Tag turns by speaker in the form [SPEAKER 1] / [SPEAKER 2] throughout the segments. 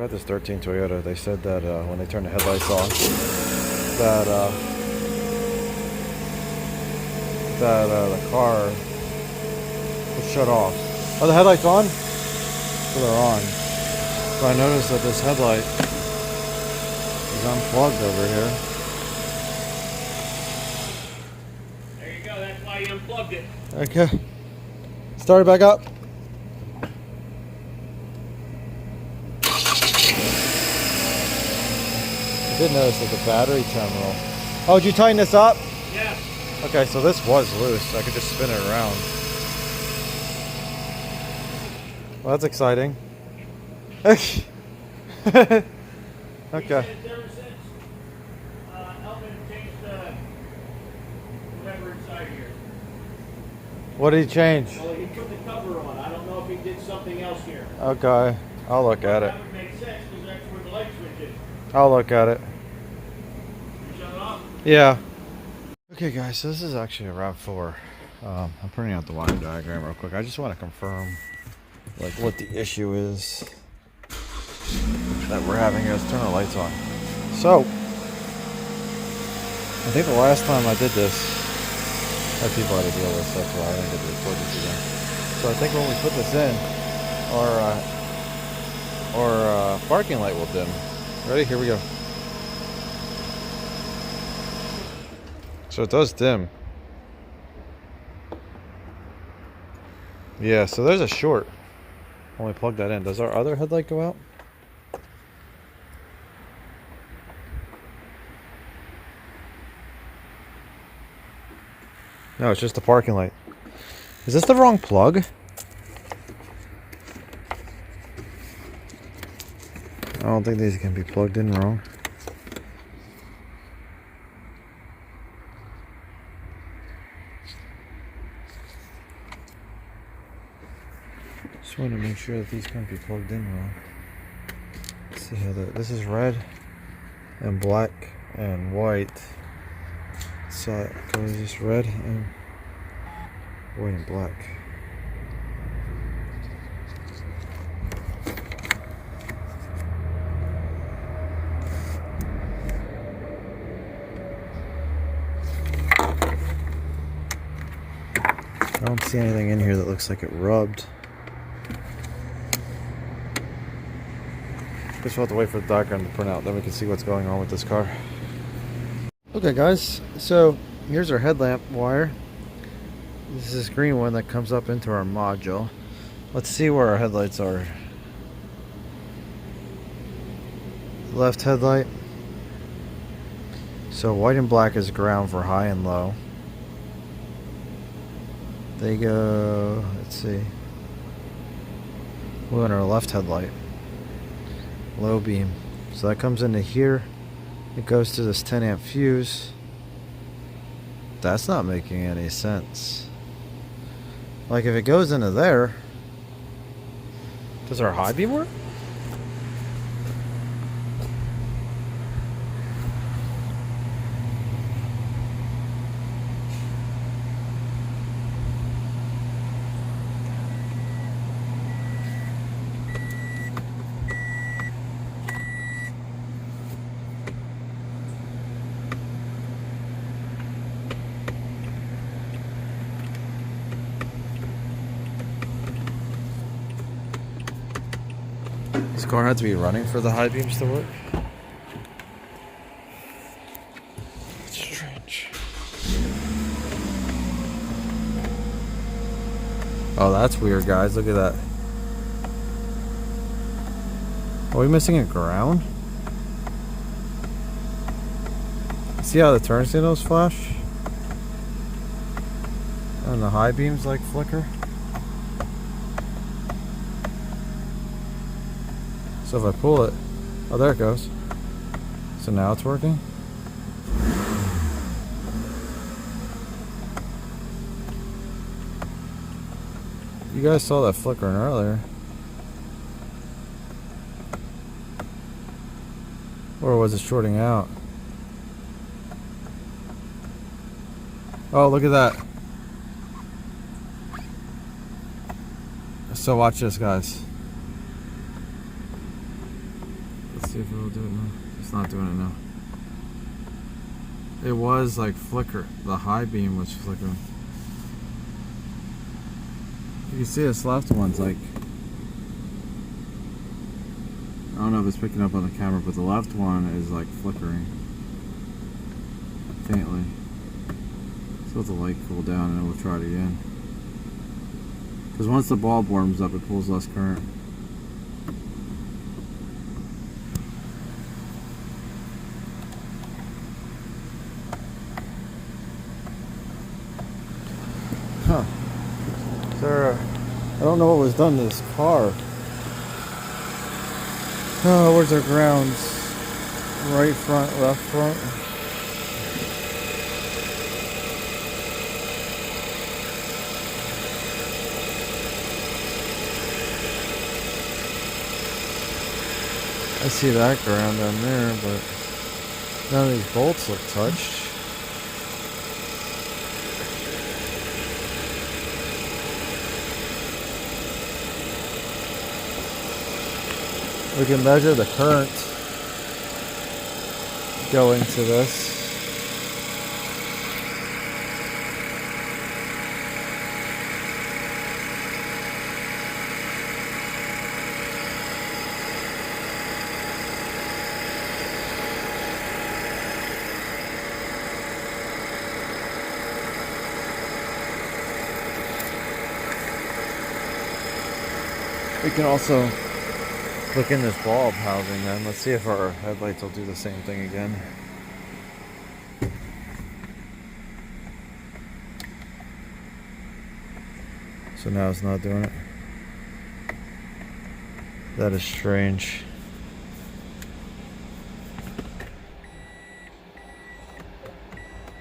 [SPEAKER 1] got this 13 Toyota. They said that when they turn the headlights on, that the car will shut off. Are the headlights on? So they're on. But I noticed that this headlight is unplugged over here.
[SPEAKER 2] There you go. That's why you unplugged it.
[SPEAKER 1] Okay. Start it back up. I did notice that the battery terminal. Oh, did you tighten this up?
[SPEAKER 2] Yes.
[SPEAKER 1] Okay, so this was loose. I could just spin it around. Well, that's exciting. Okay.
[SPEAKER 2] Ever since Elvin changed whatever inside here.
[SPEAKER 1] What did he change?
[SPEAKER 2] Well, he put the cover on. I don't know if he did something else here.
[SPEAKER 1] Okay, I'll look at it.
[SPEAKER 2] That would make sense because that's where the light switch is.
[SPEAKER 1] I'll look at it.
[SPEAKER 2] You shut it off?
[SPEAKER 1] Yeah. Okay, guys, so this is actually a Rav4. I'm printing out the wiring diagram real quick. I just want to confirm, like, what the issue is that we're having here. Let's turn our lights on. So, I think the last time I did this, I had people had to deal with this. That's why I didn't get to record this again. So I think when we put this in, our parking light will dim. Ready? Here we go. So it does dim. Yeah, so there's a short when we plug that in. Does our other headlight go out? No, it's just the parking light. Is this the wrong plug? I don't think these can be plugged in wrong. Just want to make sure that these can't be plugged in wrong. Let's see how this is red and black and white. So it goes just red and white and black. I don't see anything in here that looks like it rubbed. Just we'll have to wait for the diagram to print out, then we can see what's going on with this car. Okay guys, so here's our headlamp wire. This is this green one that comes up into our module. Let's see where our headlights are. Left headlight. So white and black is ground for high and low. They go, let's see. We're on our left headlight. Low beam. So that comes into here. It goes to this 10 amp fuse. That's not making any sense. Like if it goes into there, does our high beam work? This car had to be running for the high beams to work. It's strange. Oh, that's weird, guys. Look at that. Are we missing a ground? See how the turn signals flash? And the high beams like flicker? So if I pull it, oh there it goes. So now it's working. You guys saw that flickering earlier. Or was it shorting out? Oh, look at that. So watch this, guys. See if it'll do it now. It's not doing it now. It was like flicker. The high beam was flickering. You can see this left one's like, I don't know if it's picking up on the camera, but the left one is like flickering faintly. So let the light cool down and then we'll try it again. Because once the bulb warms up, it pulls less current. Huh. I don't know what was done to this car. Oh, where's our grounds? Right front, left front. I see that ground down there, but none of these bolts look touched. We can measure the current going to this. We can also look in this bulb housing then. Let's see if our headlights will do the same thing again. So now it's not doing it. That is strange.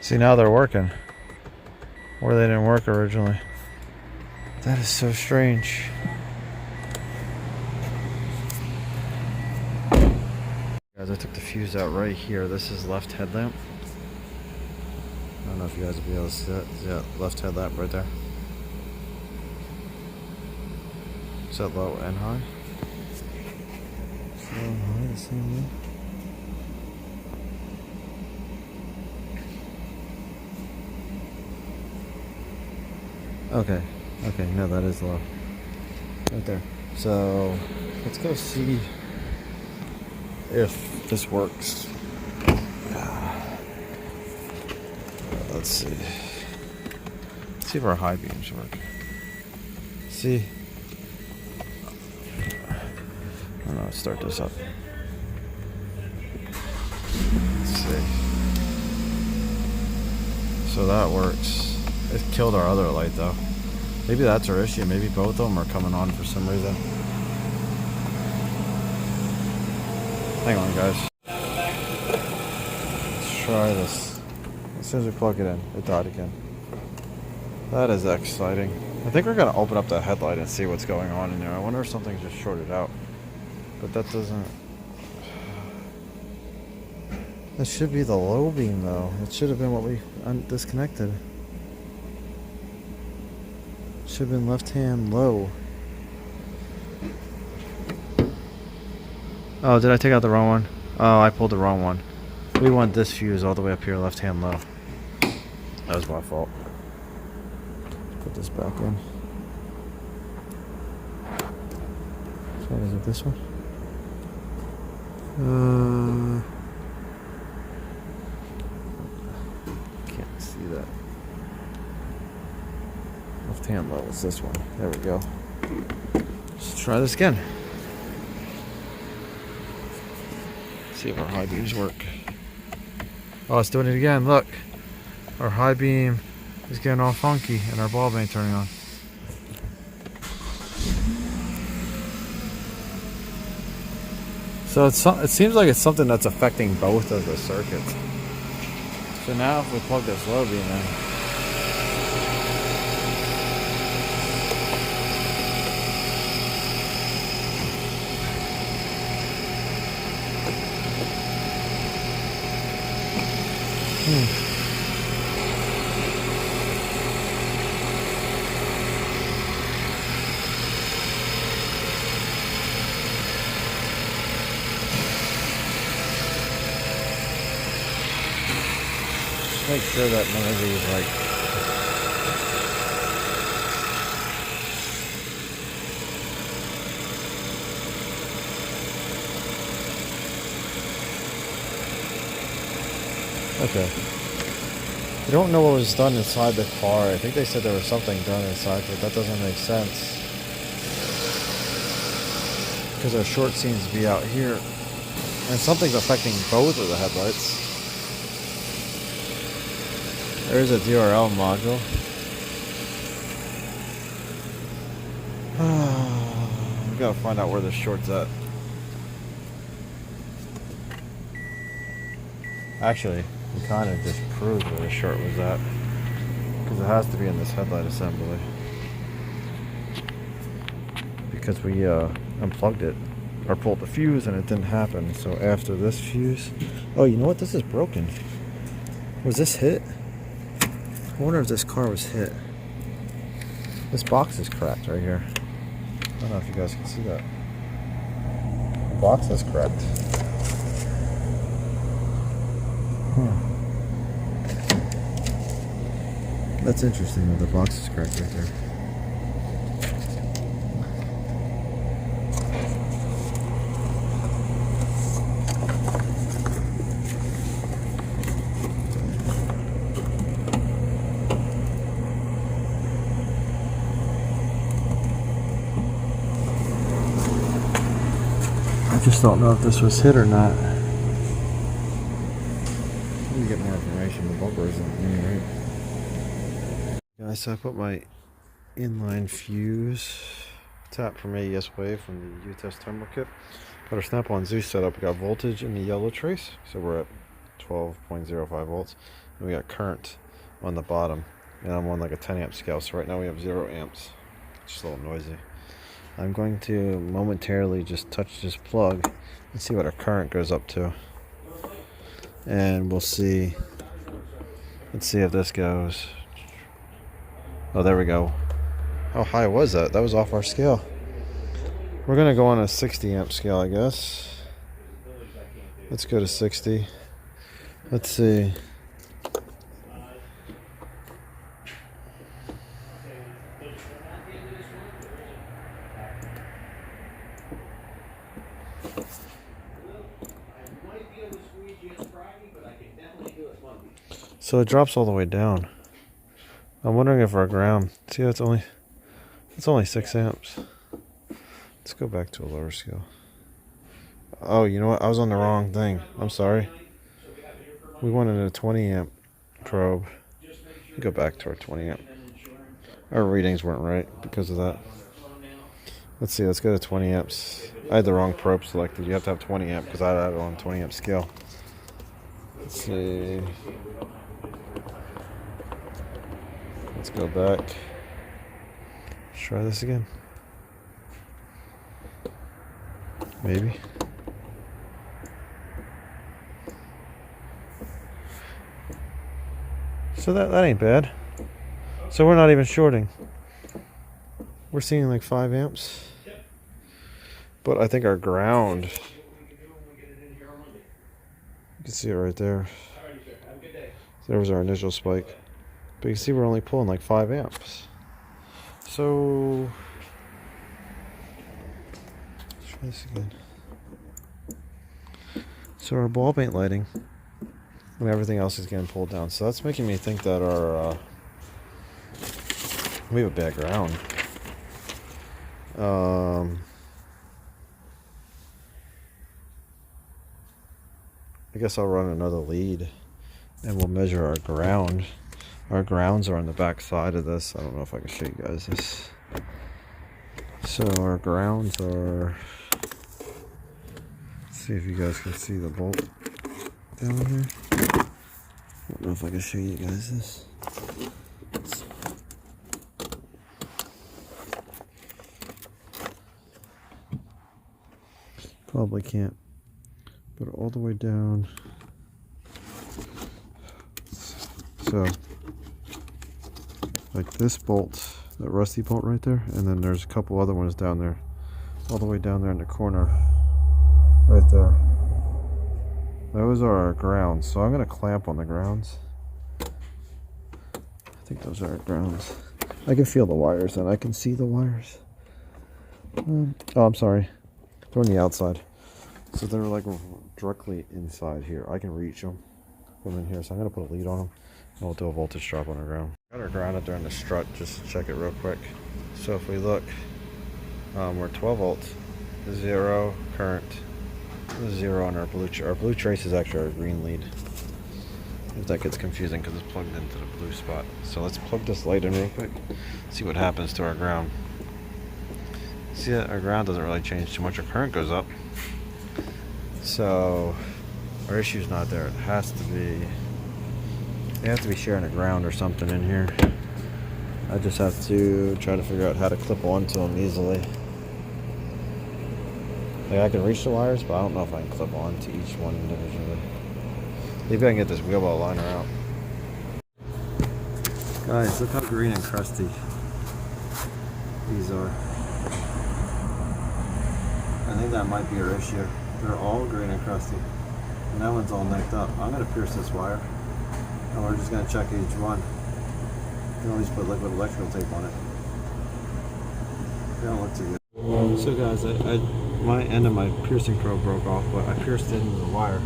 [SPEAKER 1] See, now they're working. Or they didn't work originally. That is so strange. Guys, I took the fuse out right here. This is left headlamp. I don't know if you guys will be able to see that. Yeah, left headlamp right there. Set low and high. Low and high, the same way. Okay, no, that is low. Right there. So, let's go see if this works. Let's see. Let's see if our high beams work. See? I don't know, let's start this up. Let's see. So that works. It killed our other light though. Maybe that's our issue. Maybe both of them are coming on for some reason. Hang on, guys. Let's try this. As soon as we plug it in, it died again. That is exciting. I think we're gonna open up the headlight and see what's going on in there. I wonder if something's just shorted out. But that doesn't... That should be the low beam though. It should have been what we disconnected. Should have been left hand low. Oh, did I take out the wrong one? Oh, I pulled the wrong one. We want this fuse all the way up here, left hand low. That was my fault. Put this back in. So is it this one? Can't see that. Left hand low is this one. There we go. Let's try this again. See if our high beams work. Oh, it's doing it again. Look. Our high beam is getting all funky and our bulb ain't turning on. So it seems like it's something that's affecting both of the circuits. So now if we plug this low beam in, make sure that none of these like okay. I don't know what was done inside the car. I think they said there was something done inside, but that doesn't make sense. Because our short seems to be out here. And something's affecting both of the headlights. There's a DRL module. We gotta find out where the short's at. Actually, we kind of just proved where the short was at. Because it has to be in this headlight assembly. Because we unplugged it. Or pulled the fuse and it didn't happen. So after this fuse... Oh, you know what? This is broken. Was this hit? I wonder if this car was hit. This box is cracked right here. I don't know if you guys can see that. The box is cracked. That's interesting that the box is cracked right there. I just don't know if this was hit or not. Let me get more information. The bumper isn't in right. Guys, so I put my inline fuse tap from AES Wave from the Utest thermal kit. Got our Snap-on Zeus setup. We got voltage in the yellow trace, so we're at 12.05 volts. And we got current on the bottom, and I'm on like a 10 amp scale. So right now we have 0 amps. It's just a little noisy. I'm going to momentarily just touch this plug and see what our current goes up to. And we'll see. Let's see if this goes. Oh, there we go. How high was that? That was off our scale. We're going to go on a 60 amp scale, I guess. Let's go to 60. Let's see. So it drops all the way down. I'm wondering if our ground. See, it's only 6 amps. Let's go back to a lower scale. Oh, you know what? I was on the wrong thing. I'm sorry. We wanted a 20 amp probe. Go back to our 20 amp. Our readings weren't right because of that. Let's see. Let's go to 20 amps. I had the wrong probe selected. You have to have 20 amp because I had it on 20 amp scale. Let's see. Let's go back. Let's try this again. Maybe. So that ain't bad. So we're not even shorting. We're seeing like 5 amps. But I think our ground, you can see it right there. There was our initial spike. But you can see we're only pulling like 5 amps. So let's try this again. So our bulb ain't lighting and everything else is getting pulled down. So that's making me think that our we have a bad ground. I guess I'll run another lead and we'll measure our ground. Our grounds are on the back side of this. I don't know if I can show you guys this. So our grounds are, let's see if you guys can see the bolt down here. I don't know if I can show you guys this. Probably can't. But all the way down. So like this bolt, that rusty bolt right there, and then there's a couple other ones down there, all the way down there in the corner, right there. Those are our grounds, so I'm going to clamp on the grounds think those are grounds. I can feel the wires and I can see the wires. Oh, I'm sorry. They're on the outside. So they're like directly inside here. I can reach them from in here. So I'm going to put a lead on them. And we'll do a voltage drop on our ground. Got our ground up there in the strut just to check it real quick. So if we look, we're 12 volts, 0 current, 0 on our blue. Our blue trace is actually our green lead. If that gets confusing because it's plugged into the blue spot. So let's plug this light in real quick. See what happens to our ground. See that our ground doesn't really change too much. Our current goes up. So our issue's not there. It has to be. They have to be sharing a ground or something in here. I just have to try to figure out how to clip onto them easily. Like I can reach the wires, but I don't know if I can clip on to each one individually. Maybe I can get this wheel well liner out. Guys, look how green and crusty these are. I think that might be our issue. They're all green and crusty. And that one's all necked up. I'm going to pierce this wire. And we're just going to check each one. You can always put liquid electrical tape on it. They don't look too good. So guys, my end of my piercing probe broke off, but I pierced it into the wire.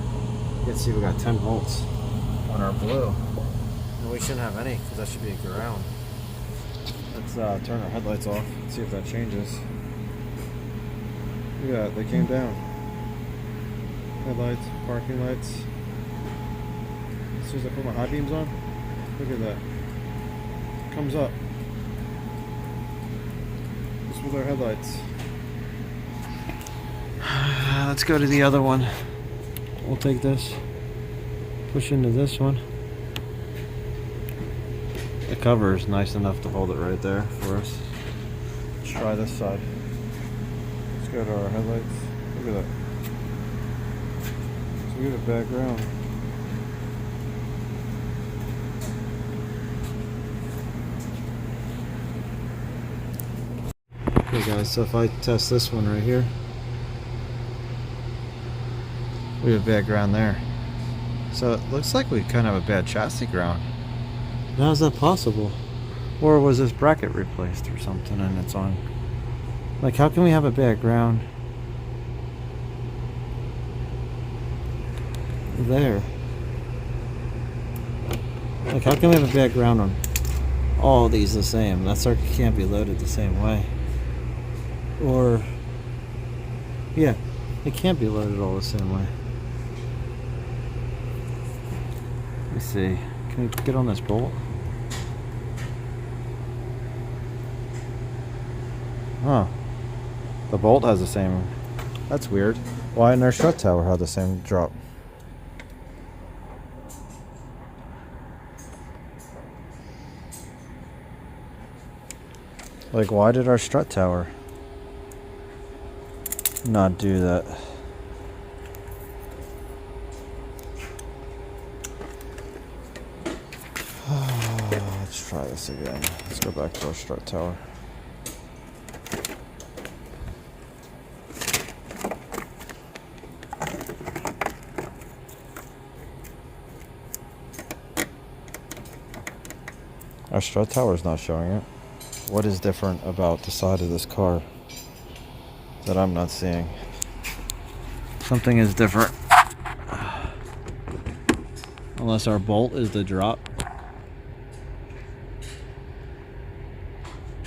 [SPEAKER 1] You can see we got 10 volts on our blue. And we shouldn't have any because that should be a ground. Let's turn our headlights off and see if that changes. Look at that, they came down. Headlights, parking lights. As soon as I put my high beams on, look at that. It comes up. Just with our headlights. Let's go to the other one. We'll take this, push into this one. The cover is nice enough to hold it right there for us. Let's try this side. Let's go to our headlights. Look at that. So we got a bad ground. Okay guys, so if I test this one right here, we have bad ground there. So it looks like we kind of have a bad chassis ground. How is that possible? Or was this bracket replaced or something and it's on? Like, how can we have a bad ground there? Like, how can we have a bad ground on all these the same? That circuit can't be loaded the same way. Or, yeah, it can't be loaded all the same way. Let me see. Can we get on this bolt? Huh. The bolt has the same. That's weird. Why didn't our strut tower have the same drop? Like, why did our strut tower not do that? Let's try this again. Let's go back to our strut tower. Our strut tower is not showing it. What is different about the side of this car that I'm not seeing? Something is different. Unless our bolt is the drop.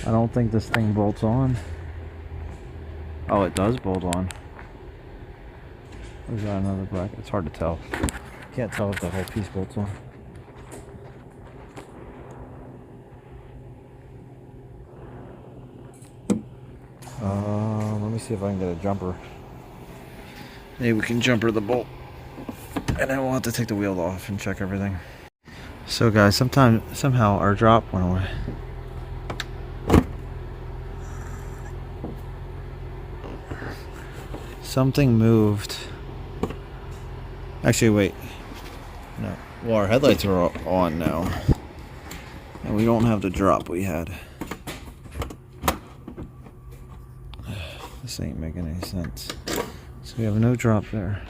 [SPEAKER 1] I don't think this thing bolts on. Oh, it does bolt on. Or is that another bracket? It's hard to tell. Can't tell if the whole piece bolts on. Let me see if I can get a jumper. Maybe we can jumper the bolt. And then we'll have to take the wheel off and check everything. So guys, somehow our drop went away. Something moved. Actually, wait. No. Well, our headlights are on now. And we don't have the drop we had. This ain't making any sense. So we have no drop there.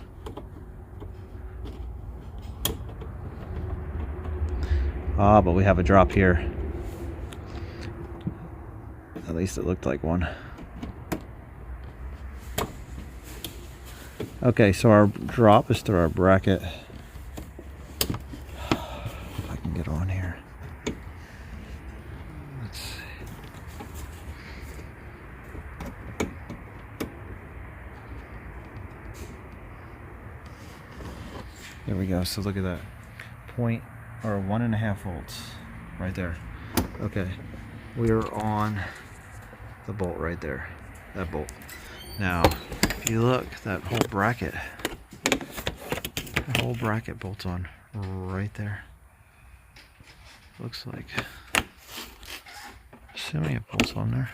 [SPEAKER 1] Ah, but we have a drop here. least it looked like one. Okay, so our drop is through our bracket. If I can get on here. Let's see. There we go. So look at that. 1.5 volts right there. Okay. We are on the bolt right there. That bolt. Now, if you look, that whole bracket bolts on right there. Looks like. Assuming it bolts on there.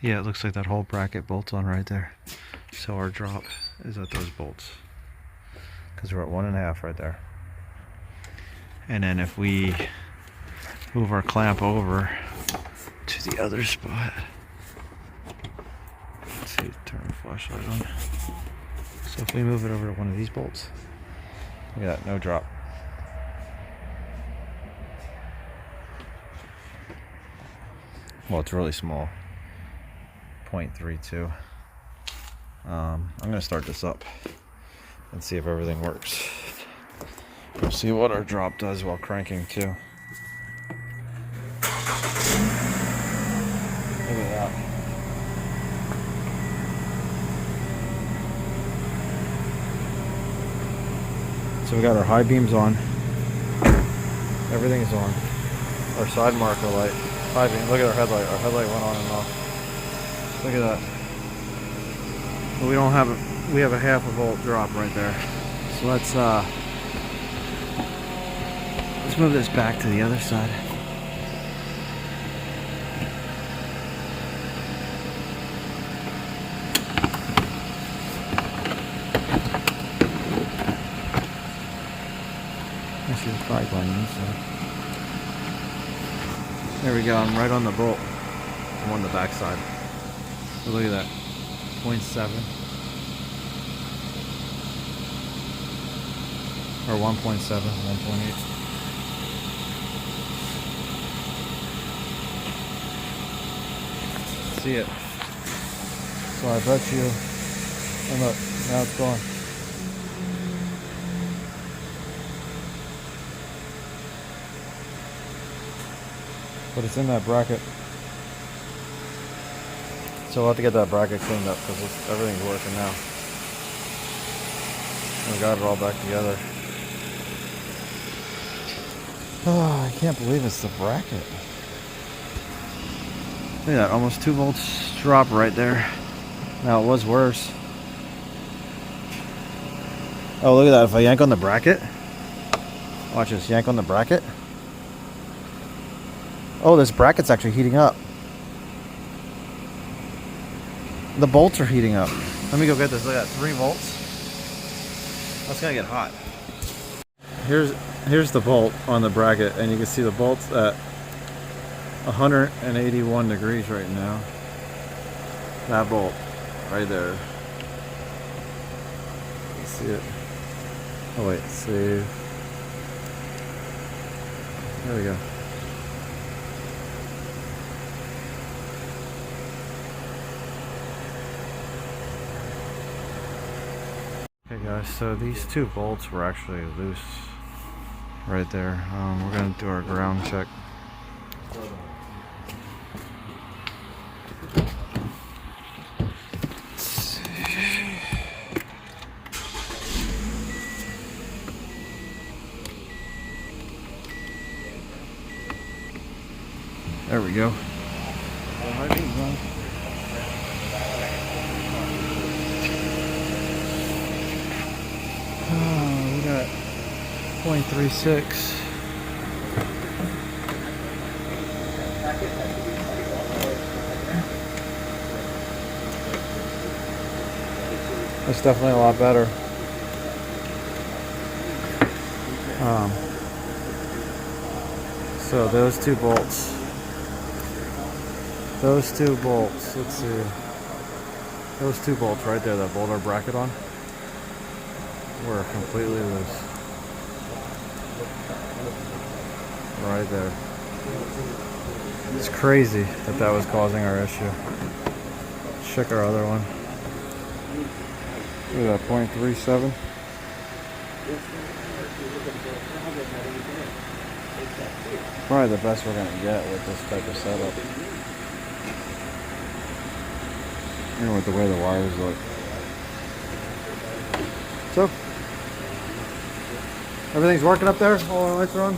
[SPEAKER 1] Yeah, it looks like that whole bracket bolts on right there. So our drop is at those bolts. Because we're at 1.5 right there. And then if we move our clamp over to the other spot. Let's see, turn the flashlight on. So if we move it over to one of these bolts, look at that, no drop. Well, it's really small, 0.32. I'm going to start this up and see if everything works. We'll see what our drop does while cranking too. Look at that. So we got our high beams on. Everything's on. Our side marker light. High beam. Look at our headlight. Our headlight went on and off. Look at that. But we don't have a, we have a 0.5 volt drop right there. So let's move this back to the other side. I should have probably gone this side. There we go, I'm right on the bolt. I'm on the back side. So look at that. 0.7. Or 1.7, 1.8. See it. So I bet you, and look, now it's gone. But it's in that bracket. So we'll have to get that bracket cleaned up because everything's working now. And we got it all back together. Oh, I can't believe it's the bracket. Look at that, almost 2 volts drop right there. Now it was worse. Oh, look at that. If I yank on the bracket, watch this, yank on the bracket. Oh, this bracket's actually heating up. The bolts are heating up. Let me go get this. Look at that, 3 volts. That's gonna get hot. Here's the bolt on the bracket, and you can see the bolt's at 181 degrees right now. That bolt right there. Let's see it. Oh wait, save. There we go. Okay guys, so these 2 bolts were actually loose right there. We're gonna do our ground check. There we go. Oh, we got 0.36. That's definitely a lot better. So those 2 bolts. Those 2 bolts, let's see. Those 2 bolts right there that bolt our bracket on were completely loose. Right there. It's crazy that that was causing our issue. Check our other one. Look at that, 0.37. Probably the best we're gonna get with this type of setup. Even with the way the wires look. So, everything's working up there? All the lights are on?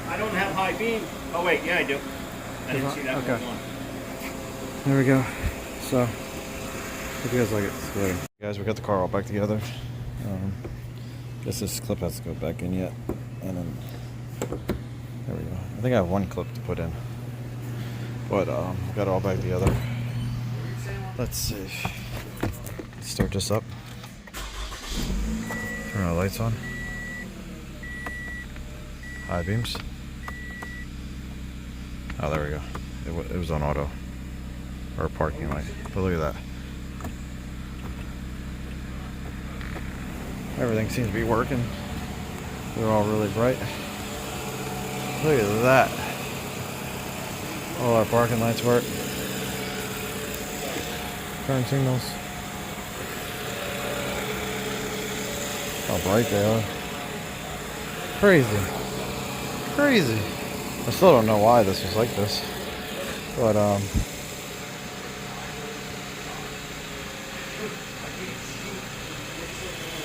[SPEAKER 2] I don't have high beam. Oh wait, yeah I do. I didn't see that
[SPEAKER 1] okay.
[SPEAKER 2] one.
[SPEAKER 1] There we go. So, hope you guys like it. See you later. Guys, we got the car all back together. Guess this clip has to go back in yet. And then, there we go. I think I have one clip to put in. But, we got it all back together. Let's see. Start this up. Turn our lights on. High beams. Oh, there we go. It was on auto. Or parking light. But look at that. Everything seems to be working. They're all really bright. Look at that. All our parking lights work. Turn signals. How bright they are. Crazy. Crazy. I still don't know why this was like this. But,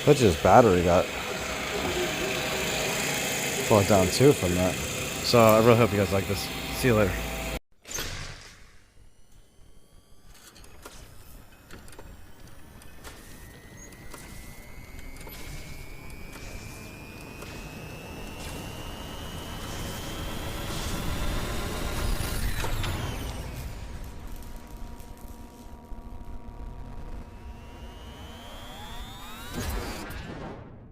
[SPEAKER 1] that's just battery got brought down too from that. So I really hope you guys like this. See you later.